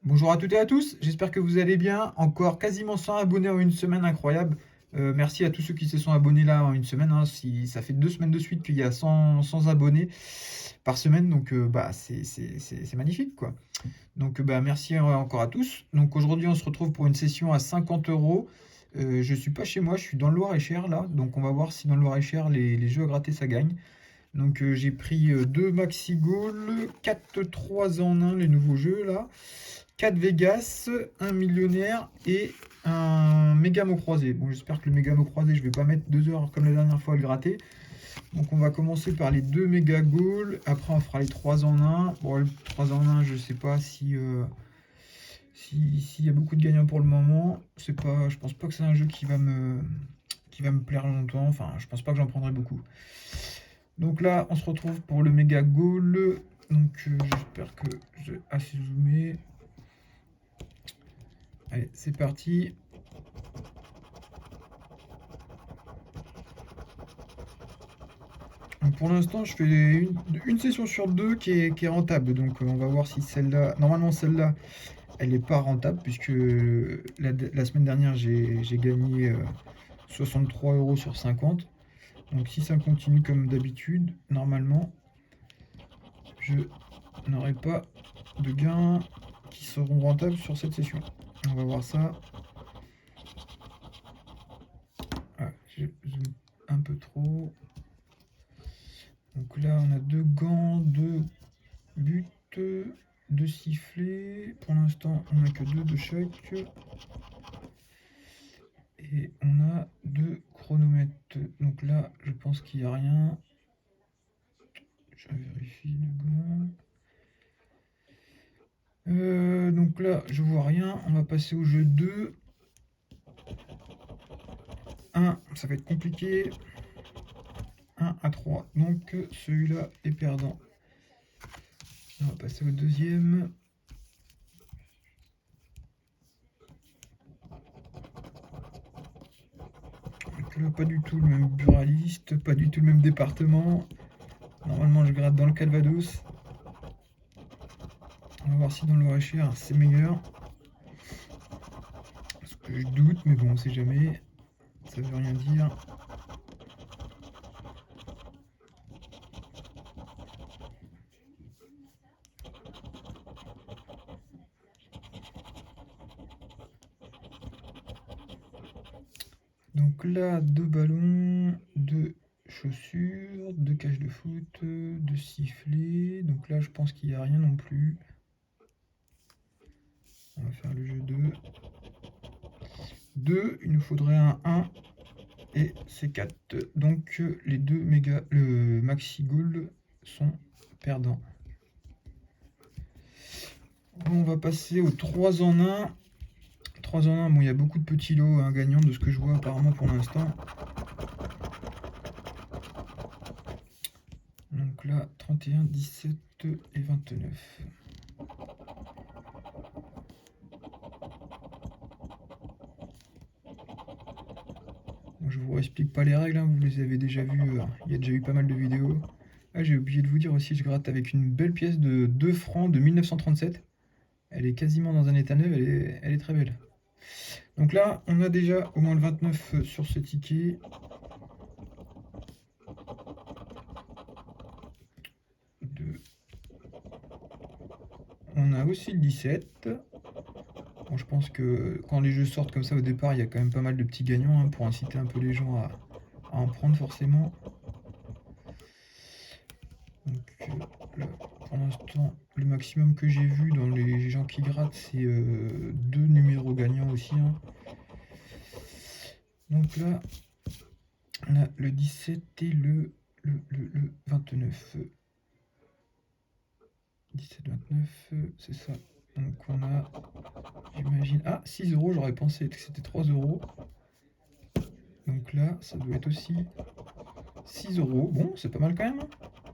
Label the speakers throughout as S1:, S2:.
S1: Bonjour à toutes et à tous, j'espère que vous allez bien. Encore quasiment 100 abonnés en une semaine, incroyable. Merci à tous ceux qui se sont abonnés là en une semaine, hein. Si, ça fait 2 semaines de suite qu'il y a 100 abonnés par semaine, donc bah, c'est magnifique quoi. Donc bah, merci encore à tous. Donc aujourd'hui on se retrouve pour une session à 50 euros. Je suis pas chez moi, je suis dans le Loir-et-Cher là, donc on va voir si dans le Loir-et-Cher les jeux à gratter ça gagne. Donc j'ai pris 2 Maxi Goal, 4 3 en un les nouveaux jeux là, 4 Vegas, un millionnaire et un Mégamo croisé. Bon, j'espère que le Mégamo croisé, je vais pas mettre 2 heures comme la dernière fois à le gratter. Donc on va commencer par les 2 méga goals, après on fera les 3 en un. Bon, le 3 en un, je sais pas s'il y a beaucoup de gagnants pour le moment. C'est pas, je pense pas que c'est un jeu qui va me plaire longtemps. Enfin, je pense pas que j'en prendrai beaucoup. Donc là, on se retrouve pour le méga goal. Donc j'espère que j'ai assez zoomé. Allez, c'est parti. Donc pour l'instant, je fais une session sur deux qui est rentable. Donc on va voir si celle-là... Normalement, celle-là, elle n'est pas rentable puisque la semaine dernière, j'ai gagné 63 euros sur 50. Donc si ça continue comme d'habitude, normalement, je n'aurai pas de gains qui seront rentables sur cette session. On va voir ça. Ah, je zoome un peu trop. Donc là, on a 2 gants, 2 buts, 2 sifflets. Pour l'instant, on n'a que 2 de chaque. Et on a 2 chronomètres. Donc là, je pense qu'il n'y a rien. Je vérifie le gant. Donc là, je vois rien. On va passer au jeu 2. 1, ça va être compliqué. 1 à 3. Donc celui-là est perdant. On va passer au deuxième. Donc là, pas du tout le même buraliste, pas du tout le même département. Normalement, je gratte dans le Calvados. On va voir si dans le Loir-et-Cher c'est meilleur. Parce que je doute, mais bon, on sait jamais. Ça veut rien dire. Donc là, 2 ballons, 2 chaussures, 2 cages de foot, 2 sifflets. Donc là, je pense qu'il n'y a rien non plus. On va faire le jeu 2. 2, il nous faudrait un 1 et c'est 4. Donc les deux le maxi gold sont perdants. On va passer aux 3 en 1. 3 en 1, bon, il y a beaucoup de petits lots gagnants de ce que je vois apparemment pour l'instant. Donc là, 31, 17 et 29. Bon, je vous explique pas les règles, vous les avez déjà vues, il y a déjà eu pas mal de vidéos. Ah, j'ai oublié de vous dire aussi, je gratte avec une belle pièce de 2 francs de 1937. Elle est quasiment dans un état neuf, elle est très belle. Donc là, on a déjà au moins le 29 sur ce ticket. On a aussi le 17. Bon, je pense que quand les jeux sortent comme ça au départ, il y a quand même pas mal de petits gagnants pour inciter un peu les gens à en prendre forcément. Donc là, pour l'instant, le maximum que j'ai vu dans les gens qui grattent, c'est 2 numéros gagnants aussi. Donc là, on a le 17 et le 29. 17-29, c'est ça. Donc on a, j'imagine, 6 euros, j'aurais pensé que c'était 3 euros. Donc là, ça doit être aussi 6 euros. Bon, c'est pas mal quand même.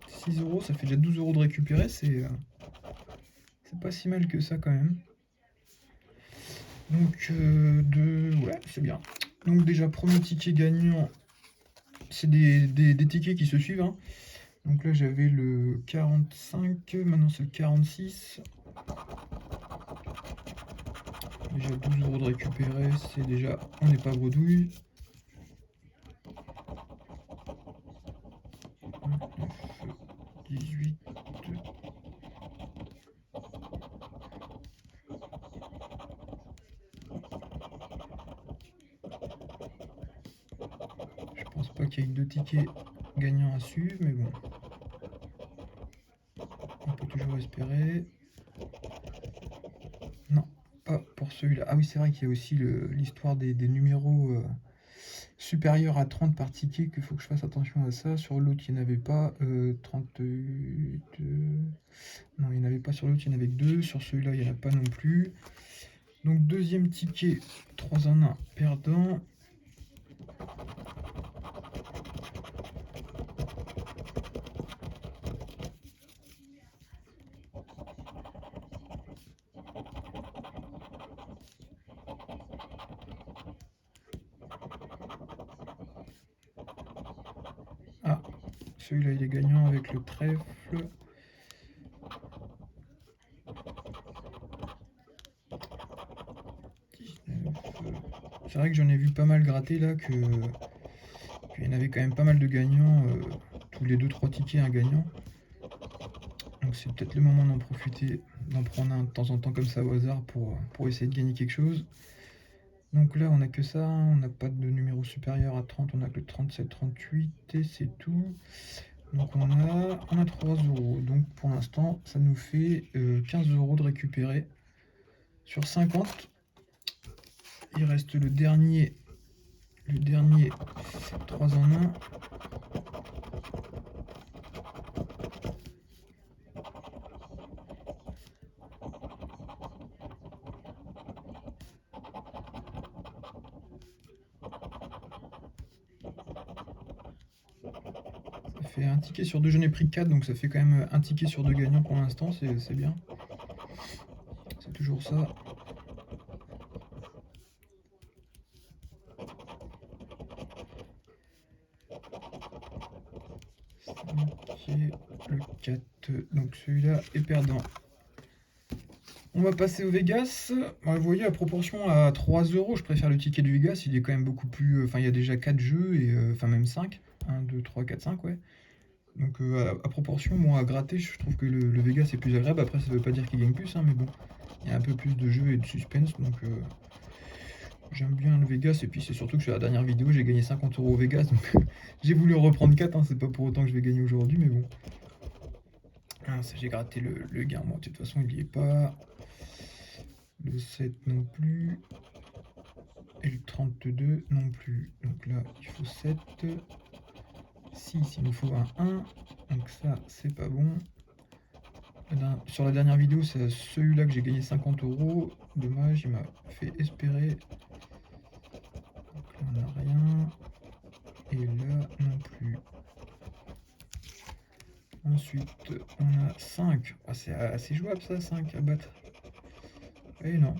S1: 6 euros, ça fait déjà 12 euros de récupérer, c'est pas si mal que ça quand même. Donc, ouais, c'est bien. Donc déjà, premier ticket gagnant, c'est des tickets qui se suivent. Donc là, j'avais le 45, maintenant c'est le 46. déjà 12 € de récupérer, c'est déjà, on n'est pas bredouille. 18. Je pense pas qu'il y ait 2 tickets gagnants à suivre, mais bon. On peut toujours espérer. Non, pas pour celui-là. Ah oui, c'est vrai qu'il y a aussi l'histoire des numéros supérieurs à 30 par ticket, qu'il faut que je fasse attention à ça. Sur l'autre, il n'y en avait pas 38. Non, il n'y en avait pas sur l'autre, il y en avait que 2. Sur celui-là, il n'y en a pas non plus. Donc, deuxième ticket, 3 en 1, perdant. Ah, celui-là, il est gagnant avec le trèfle. C'est vrai que j'en ai vu pas mal gratter là, qu'il y en avait quand même pas mal de gagnants, tous les 2-3 tickets un gagnant. Donc c'est peut-être le moment d'en profiter, d'en prendre un de temps en temps comme ça au hasard pour essayer de gagner quelque chose. Donc là on n'a que ça, on n'a pas de numéro supérieur à 30, on n'a que le 37, 38 et c'est tout. Donc on a 3 €. Donc pour l'instant ça nous fait 15 € de récupérer sur 50. Il reste le dernier 3 en 1. Ça fait un ticket sur 2, j'en ai pris 4, donc ça fait quand même un ticket sur 2 gagnants pour l'instant, c'est bien. C'est toujours ça. Le 4, donc celui-là est perdant. On va passer au Vegas. Vous voyez, à proportion à 3 €, je préfère le ticket du Vegas. Il est quand même beaucoup plus. Enfin, il y a déjà 4 jeux, et enfin même 5. 1, 2, 3, 4, 5, ouais. Donc à proportion, moi, à gratter, je trouve que le Vegas est plus agréable. Après, ça veut pas dire qu'il gagne plus, hein, mais bon, il y a un peu plus de jeux et de suspense. Donc j'aime bien le Vegas. Et puis c'est surtout que sur la dernière vidéo, j'ai gagné 50 € au Vegas. Donc j'ai voulu en reprendre 4. Hein, c'est pas pour autant que je vais gagner aujourd'hui, mais bon. Ah, ça, j'ai gratté le gain. Bon, de toute façon, il n'y est pas. Le 7 non plus. Et le 32 non plus. Donc là, il faut 7. 6, il nous faut un 1. Donc ça, c'est pas bon. Sur la dernière vidéo, c'est celui-là que j'ai gagné 50 €. Dommage, il m'a fait espérer. Donc là, on n'a rien. Et là, non plus. Ensuite, on a 5. Ah, c'est assez jouable ça, 5 à battre. Et non.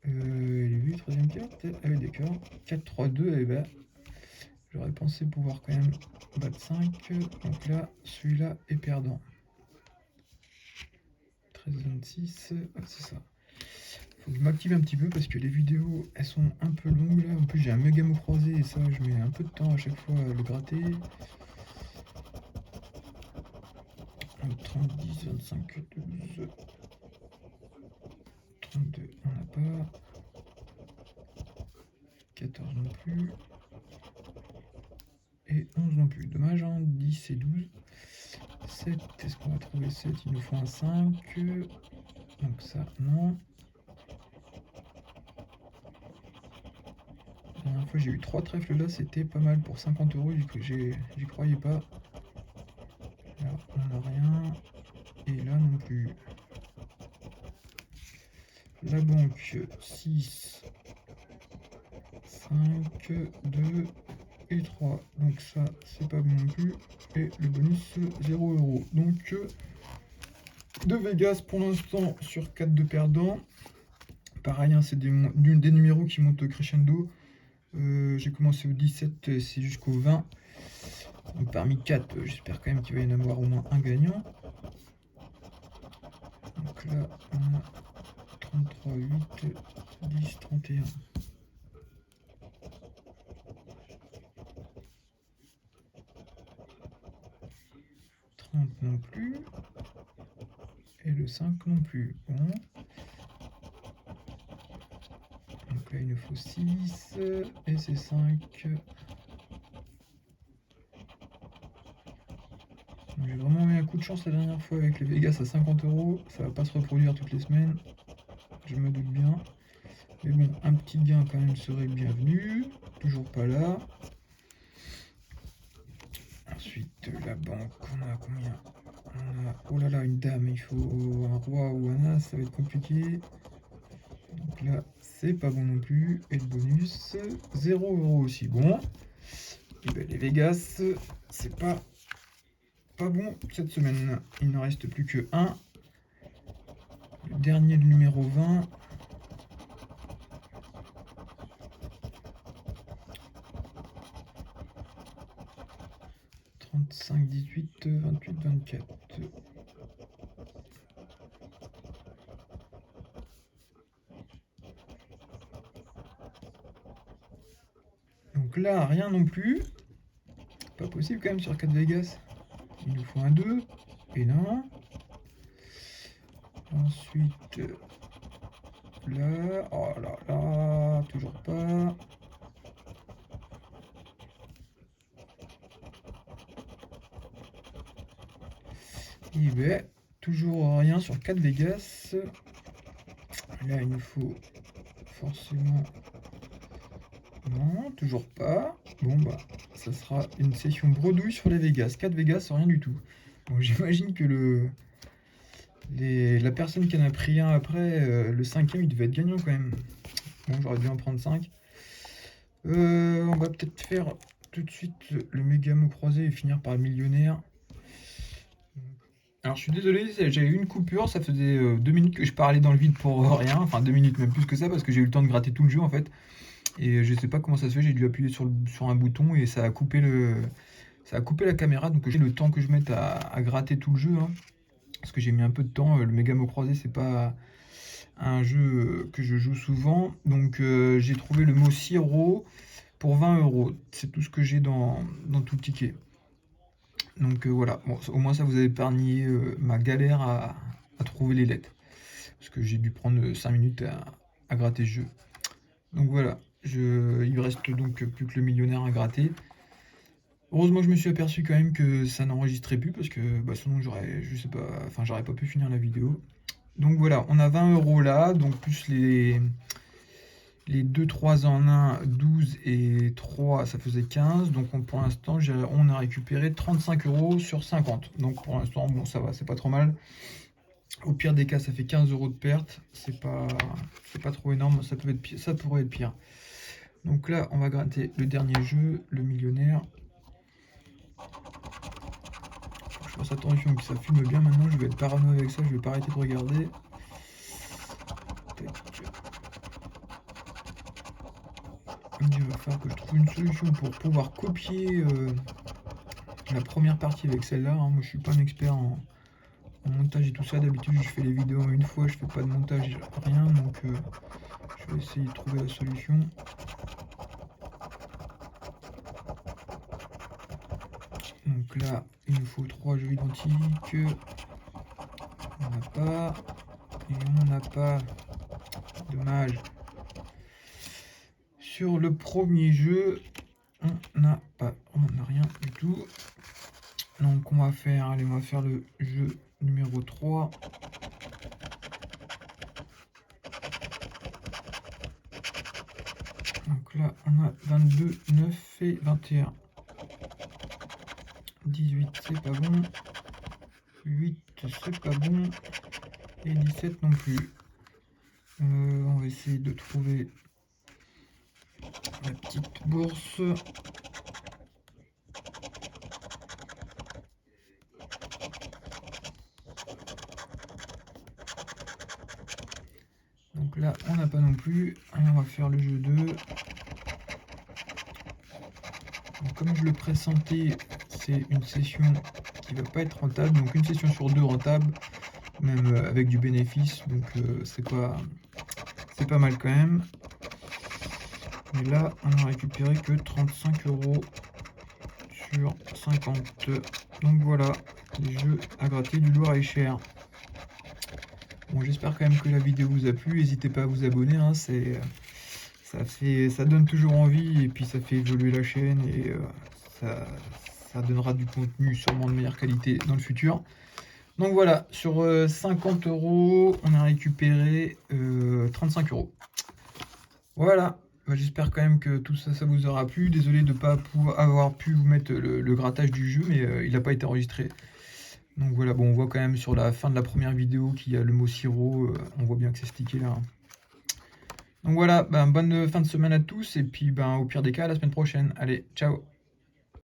S1: Il est 8, troisième carte. Ah oui, d'accord. 4, 3, 2. Et ben, j'aurais pensé pouvoir quand même battre 5. Donc là, celui-là est perdant. 13, 26. Ah, c'est ça. Faut que je m'active un petit peu parce que les vidéos, elles sont un peu longues là. En plus, j'ai un méga mot croisé et ça, je mets un peu de temps à chaque fois à le gratter. 30, 10, 25, 12. 32, on n'a pas. 14 non plus. Et 11 non plus. Dommage, hein. 10 et 12. 7, est-ce qu'on va trouver 7? Il nous faut un 5. Donc ça, non. La dernière fois, j'ai eu 3 trèfles là, c'était pas mal pour 50 €. J'y croyais pas. Là, on n'a rien. Et là non plus. La banque, 6, 5, 2 et 3. Donc ça, c'est pas bon non plus. Et le bonus, 0 €. Donc, de Vegas pour l'instant sur 4 de perdants. Pareil, hein, c'est des numéros qui montent crescendo. J'ai commencé au 17, c'est jusqu'au 20. Donc parmi 4, j'espère quand même qu'il va y en avoir au moins un gagnant. Donc là, on a 3, 8, 10, 31. Non plus. Et le 5 non plus. Bon. Donc là, il nous faut 6. Et c'est 5. J'ai vraiment eu un coup de chance la dernière fois avec les Vegas à 50 €. Ça va pas se reproduire toutes les semaines. Je me doute bien. Mais bon, un petit gain quand même serait bienvenu. Toujours pas là. Ensuite, la banque, on a combien? On a, oh là là, une dame, il faut un roi ou un as, ça va être compliqué. Donc là, c'est pas bon non plus. Et le bonus, 0 € aussi. Bon. Et ben, les Vegas, c'est pas bon cette semaine. Il ne reste plus que 1. Le dernier, le numéro 20. « 35, 18, 28, 24. Donc là, rien non plus. Pas possible quand même sur 4 Vegas. Il nous faut un 2. Et non. Ensuite, là. Oh là là. Toujours pas. Et ben, toujours rien sur 4 Vegas. Là, il nous faut forcément... Non, toujours pas. Bon, bah, ça sera une session bredouille sur les Vegas. 4 Vegas, rien du tout. Bon, j'imagine que la personne qui en a pris un après, le 5e, il devait être gagnant quand même. Bon, j'aurais dû en prendre 5. On va peut-être faire tout de suite le méga mot croisé et finir par le millionnaire. Alors je suis désolé, j'ai eu une coupure, ça faisait 2 minutes que je parlais dans le vide pour rien, enfin 2 minutes même plus que ça parce que j'ai eu le temps de gratter tout le jeu en fait. Et je sais pas comment ça se fait, j'ai dû appuyer sur un bouton et ça a coupé la caméra, donc j'ai le temps que je mette à gratter tout le jeu, hein, parce que j'ai mis un peu de temps. Le méga mot croisé, c'est pas un jeu que je joue souvent, donc j'ai trouvé le mot sirop pour 20 €. C'est tout ce que j'ai dans tout le ticket. Donc voilà, bon, au moins ça vous a épargné ma galère à trouver les lettres. Parce que j'ai dû prendre 5 minutes à gratter ce jeu. Donc voilà, il me reste donc plus que le millionnaire à gratter. Heureusement je me suis aperçu quand même que ça n'enregistrait plus parce que sinon j'aurais pas pu finir la vidéo. Donc voilà, on a 20 € là, donc plus les 2 3 en 1, 12 et 3, ça faisait 15. Donc pour l'instant, on a récupéré 35 € sur 50. Donc pour l'instant, bon, ça va, c'est pas trop mal. Au pire des cas, ça fait 15 € de perte. C'est pas trop énorme, ça pourrait être pire. Donc là, on va gratter le dernier jeu, le millionnaire. Faut que je fasse attention que ça filme bien maintenant. Je vais être parano avec ça, je vais pas arrêter de regarder. Il va falloir que je trouve une solution pour pouvoir copier la première partie avec celle-là. Hein. Moi, je suis pas un expert en montage et tout ça. D'habitude, je fais les vidéos en une fois, je fais pas de montage, rien. Donc, je vais essayer de trouver la solution. Donc là, il nous faut 3 jeux identiques. On n'a pas. Et on n'a pas. Dommage. Sur le premier jeu, on n'a rien du tout. Donc on va faire le jeu numéro 3. Donc là on a 22, 9 et 21. 18 c'est pas bon. 8 c'est pas bon. Et 17 non plus. On va essayer de trouver la petite bourse. Donc là, on n'a pas non plus. Allez, on va faire le jeu 2. Donc, comme je le pressentais, c'est une session qui va pas être rentable. Donc une session sur 2 rentable, même avec du bénéfice. Donc c'est c'est pas mal quand même. Et là, on a récupéré que 35 € sur 50. Donc voilà, les jeux à gratter du lourd et cher. Bon, j'espère quand même que la vidéo vous a plu. N'hésitez pas à vous abonner, hein, ça donne toujours envie et puis ça fait évoluer la chaîne et ça donnera du contenu sûrement de meilleure qualité dans le futur. Donc voilà, sur 50 €, on a récupéré 35 €. Voilà, bah, j'espère quand même que tout ça, ça vous aura plu. Désolé de ne pas avoir pu vous mettre le grattage du jeu, mais il n'a pas été enregistré. Donc voilà, bon, on voit quand même sur la fin de la première vidéo qu'il y a le mot sirop. On voit bien que c'est stické là. Donc voilà, ben, bonne fin de semaine à tous et puis ben, au pire des cas, à la semaine prochaine. Allez, ciao!